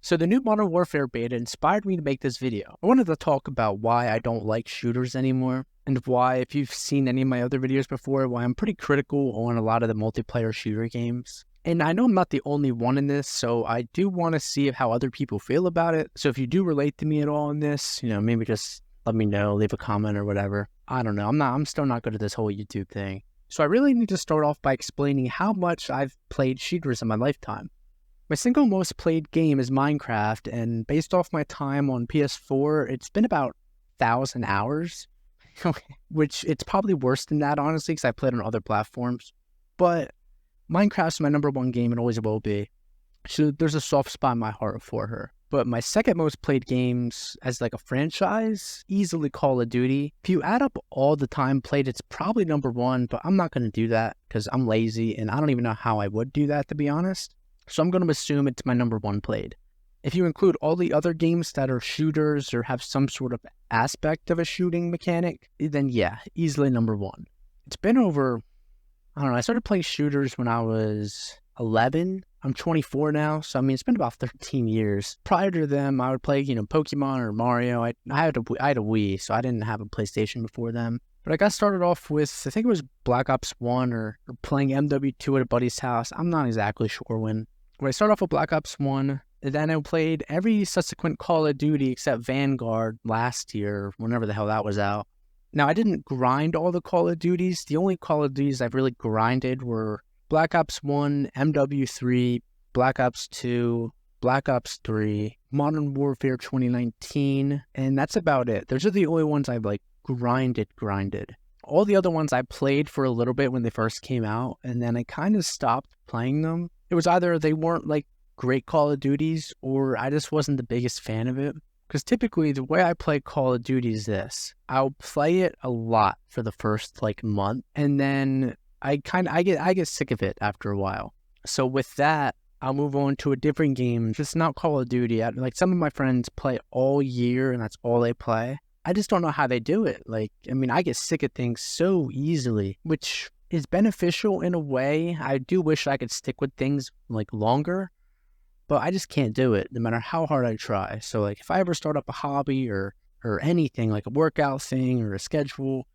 So the new Modern Warfare beta inspired me to make this video. I wanted to talk about why I don't like shooters anymore, and why, if you've seen any of my other videos before, why I'm pretty critical on a lot of the multiplayer shooter games. And I know I'm not the only one in this, so I do want to see how other people feel about it. So if you do relate to me at all in this, maybe just let me know, leave a comment or whatever. I don't know, I'm still not good at this whole YouTube thing. So I really need to start off by explaining how much I've played shooters in my lifetime. My single most played game is Minecraft, and based off my time on PS4, it's been about 1,000 hours, which it's probably worse than that, honestly, because I played on other platforms. But Minecraft's my number one game and always will be, so there's a soft spot in my heart for her. But my second most played games as like a franchise, easily Call of Duty. If you add up all the time played, it's probably number one, but I'm not going to do that because I'm lazy, and I don't even know how I would do that, to be honest. So I'm going to assume it's my number one played. If you include all the other games that are shooters or have some sort of aspect of a shooting mechanic, then yeah, easily number one. It's been over, I don't know, I started playing shooters when I was 11. I'm 24 now, so I mean, it's been about 13 years. Prior to them, I would play, Pokemon or Mario. I had a Wii, so I didn't have a PlayStation before them. But I got started off with, I think it was Black Ops 1 or playing MW2 at a buddy's house. I'm not exactly sure when. But I started off with Black Ops 1, and then I played every subsequent Call of Duty except Vanguard last year, whenever the hell that was out. Now, I didn't grind all the Call of Duties. The only Call of Duties I've really grinded were Black Ops 1, MW3, Black Ops 2, Black Ops 3, Modern Warfare 2019, and that's about it. Those are the only ones I've grinded. All the other ones I played for a little bit when they first came out, and then I kind of stopped playing them. It was either they weren't great Call of Duties, or I just wasn't the biggest fan of it. Because typically the way I play Call of Duty is this: I'll play it a lot for the first month, and then I get sick of it after a while. So with that, I'll move on to a different game, just not Call of Duty. Some of my friends play all year, and that's all they play. I just don't know how they do it. I get sick of things so easily, which is beneficial in a way. I do wish I could stick with things longer, but I just can't do it no matter how hard I try. So if I ever start up a hobby or anything, like a workout thing or a schedule,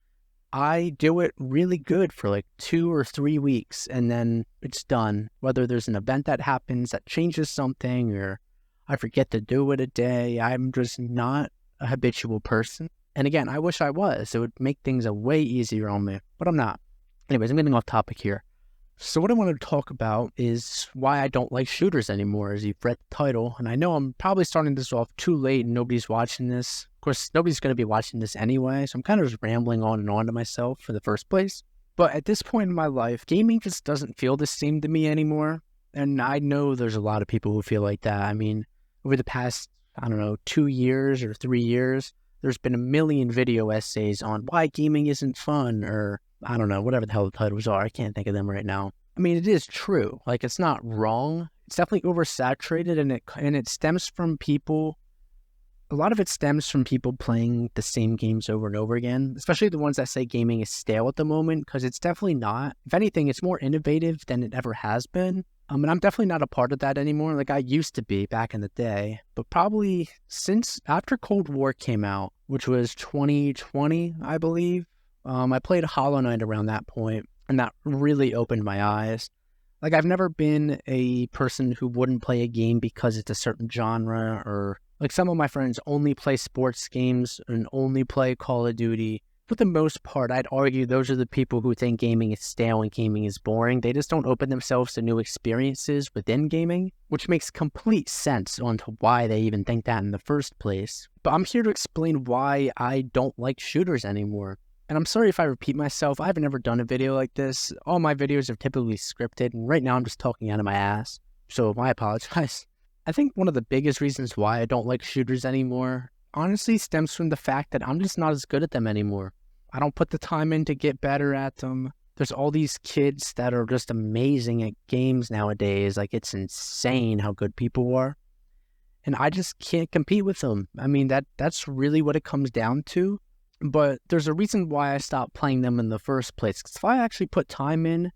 I do it really good for 2 or 3 weeks, and then it's done. Whether there's an event that happens that changes something, or I forget to do it a day, I'm just not a habitual person. And again, I wish I was. It would make things a way easier on me, but I'm not. Anyways, I'm getting off topic here. So what I want to talk about is why I don't like shooters anymore, as you've read the title. And I know I'm probably starting this off too late and nobody's watching this. Of course, nobody's going to be watching this anyway, so I'm kind of just rambling on and on to myself for the first place. But at this point in my life, gaming just doesn't feel the same to me anymore. And I know there's a lot of people who feel like that. I mean, over the past, 2 years or 3 years, there's been a million video essays on why gaming isn't fun, or I don't know, whatever the hell the titles are. I can't think of them right now. I mean, it is true. It's not wrong. It's definitely oversaturated, and it stems from people. A lot of it stems from people playing the same games over and over again, especially the ones that say gaming is stale at the moment, because it's definitely not. If anything, it's more innovative than it ever has been. And I'm definitely not a part of that anymore. I used to be back in the day, but probably since after Cold War came out, which was 2020, I believe. I played Hollow Knight around that point, and that really opened my eyes. I've never been a person who wouldn't play a game because it's a certain genre, or some of my friends only play sports games and only play Call of Duty. For the most part, I'd argue those are the people who think gaming is stale and gaming is boring. They just don't open themselves to new experiences within gaming, which makes complete sense onto why they even think that in the first place. But I'm here to explain why I don't like shooters anymore. And I'm sorry if I repeat myself. I've never done a video like this. All my videos are typically scripted, and right now I'm just talking out of my ass. So I apologize. I think one of the biggest reasons why I don't like shooters anymore honestly stems from the fact that I'm just not as good at them anymore. I don't put the time in to get better at them. There's all these kids that are just amazing at games nowadays. It's insane how good people are. And I just can't compete with them. I mean, that's really what it comes down to. But there's a reason why I stopped playing them in the first place. Because if I actually put time in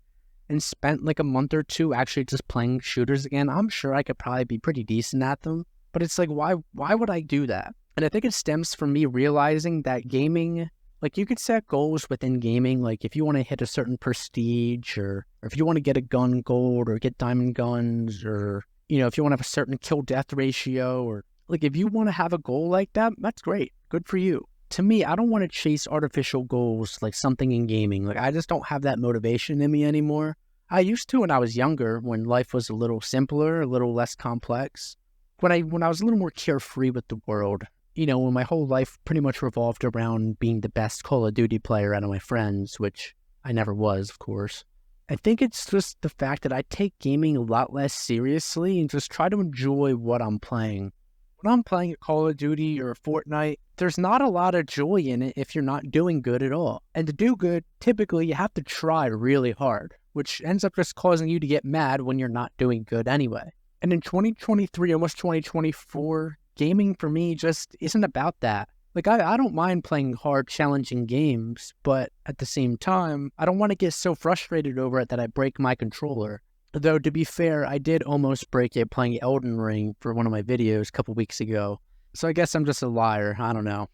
and spent a month or two actually just playing shooters again, I'm sure I could probably be pretty decent at them. But it's like, why would I do that? And I think it stems from me realizing that gaming, like you could set goals within gaming, like if you want to hit a certain prestige or if you want to get a gun gold or get diamond guns or, if you want to have a certain kill death ratio or like if you want to have a goal like that, that's great. Good for you. To me, I don't want to chase artificial goals like something in gaming. Like I just don't have that motivation in me anymore. I used to when I was younger, when life was a little simpler, a little less complex. When I was a little more carefree with the world, when my whole life pretty much revolved around being the best Call of Duty player out of my friends, which I never was, of course. I think it's just the fact that I take gaming a lot less seriously and just try to enjoy what I'm playing. When I'm playing a Call of Duty or a Fortnite, there's not a lot of joy in it if you're not doing good at all. And to do good, typically you have to try really hard, which ends up just causing you to get mad when you're not doing good anyway. And in 2023, almost 2024, gaming for me just isn't about that. Like, I don't mind playing hard, challenging games, but at the same time, I don't want to get so frustrated over it that I break my controller. Though, to be fair, I did almost break it playing Elden Ring for one of my videos a couple weeks ago. So I guess I'm just a liar, I don't know.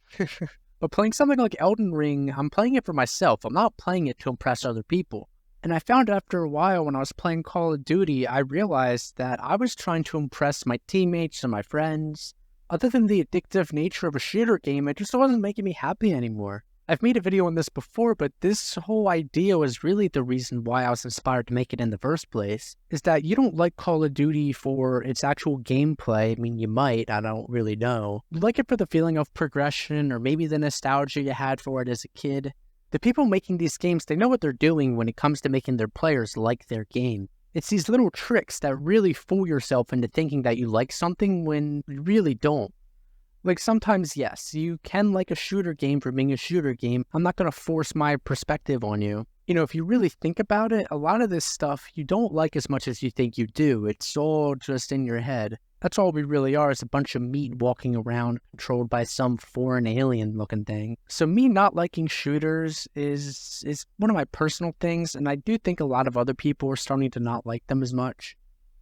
But playing something like Elden Ring, I'm playing it for myself. I'm not playing it to impress other people. And I found after a while when I was playing Call of Duty, I realized that I was trying to impress my teammates and my friends. Other than the addictive nature of a shooter game, it just wasn't making me happy anymore. I've made a video on this before, but this whole idea was really the reason why I was inspired to make it in the first place, is that you don't like Call of Duty for its actual gameplay. I mean, you might, I don't really know. You like it for the feeling of progression or maybe the nostalgia you had for it as a kid. The people making these games, they know what they're doing when it comes to making their players like their game. It's these little tricks that really fool yourself into thinking that you like something when you really don't. Like sometimes, yes, you can like a shooter game for being a shooter game. I'm not going to force my perspective on you. If you really think about it, a lot of this stuff you don't like as much as you think you do. It's all just in your head. That's all we really are, is a bunch of meat walking around controlled by some foreign alien looking thing. So me not liking shooters is one of my personal things, and I do think a lot of other people are starting to not like them as much.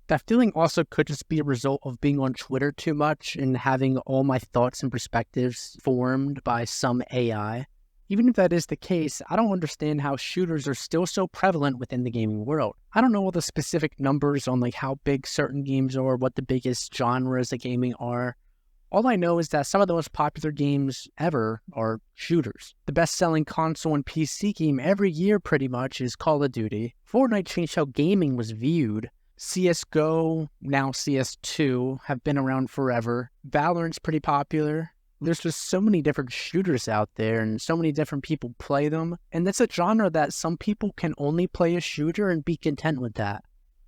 That feeling also could just be a result of being on Twitter too much and having all my thoughts and perspectives formed by some AI. Even if that is the case, I don't understand how shooters are still so prevalent within the gaming world. I don't know all the specific numbers on like how big certain games are, what the biggest genres of gaming are. All I know is that some of the most popular games ever are shooters. The best-selling console and PC game every year pretty much is Call of Duty. Fortnite changed how gaming was viewed. CSGO, now CS2, have been around forever. Valorant's pretty popular. There's just so many different shooters out there and so many different people play them. And it's a genre that some people can only play a shooter and be content with that.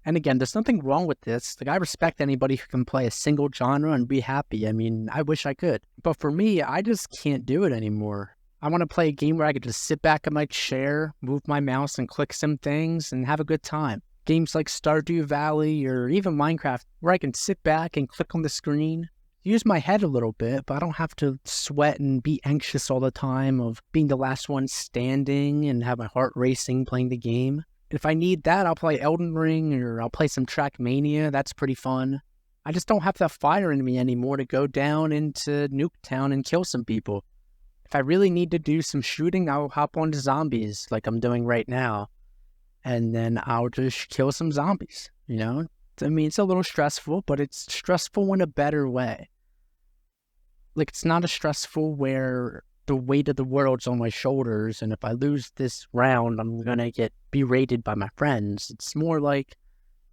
And again, there's nothing wrong with this. Like, I respect anybody who can play a single genre and be happy. I mean, I wish I could. But for me, I just can't do it anymore. I want to play a game where I could just sit back in my chair, move my mouse and click some things and have a good time. Games like Stardew Valley or even Minecraft, where I can sit back and click on the screen, use my head a little bit, but I don't have to sweat and be anxious all the time of being the last one standing and have my heart racing playing the game. If I need that, I'll play Elden Ring or I'll play some Trackmania. That's pretty fun. I just don't have that fire in me anymore to go down into Nuketown and kill some people. If I really need to do some shooting, I'll hop onto zombies like I'm doing right now. And then I'll just kill some zombies, I mean, it's a little stressful, but it's stressful in a better way. Like, it's not as stressful where the weight of the world's on my shoulders, and if I lose this round, I'm gonna get berated by my friends. It's more like,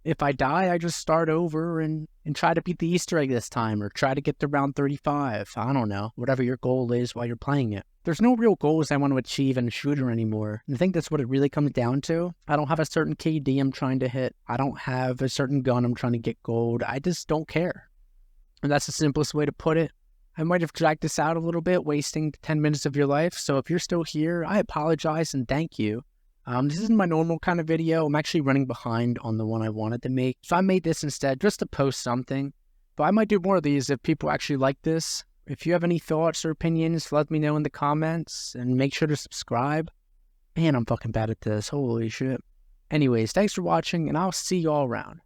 if I die, I just start over and try to beat the Easter egg this time, or try to get to round 35. I don't know, whatever your goal is while you're playing it. There's no real goals I want to achieve in a shooter anymore. And I think that's what it really comes down to. I don't have a certain KD I'm trying to hit. I don't have a certain gun I'm trying to get gold. I just don't care. And that's the simplest way to put it. I might have dragged this out a little bit, wasting 10 minutes of your life. So if you're still here, I apologize and thank you. This isn't my normal kind of video. I'm actually running behind on the one I wanted to make. So I made this instead just to post something. But I might do more of these if people actually like this. If you have any thoughts or opinions, let me know in the comments, and make sure to subscribe. Man, I'm fucking bad at this. Holy shit. Anyways, thanks for watching, and I'll see y'all around.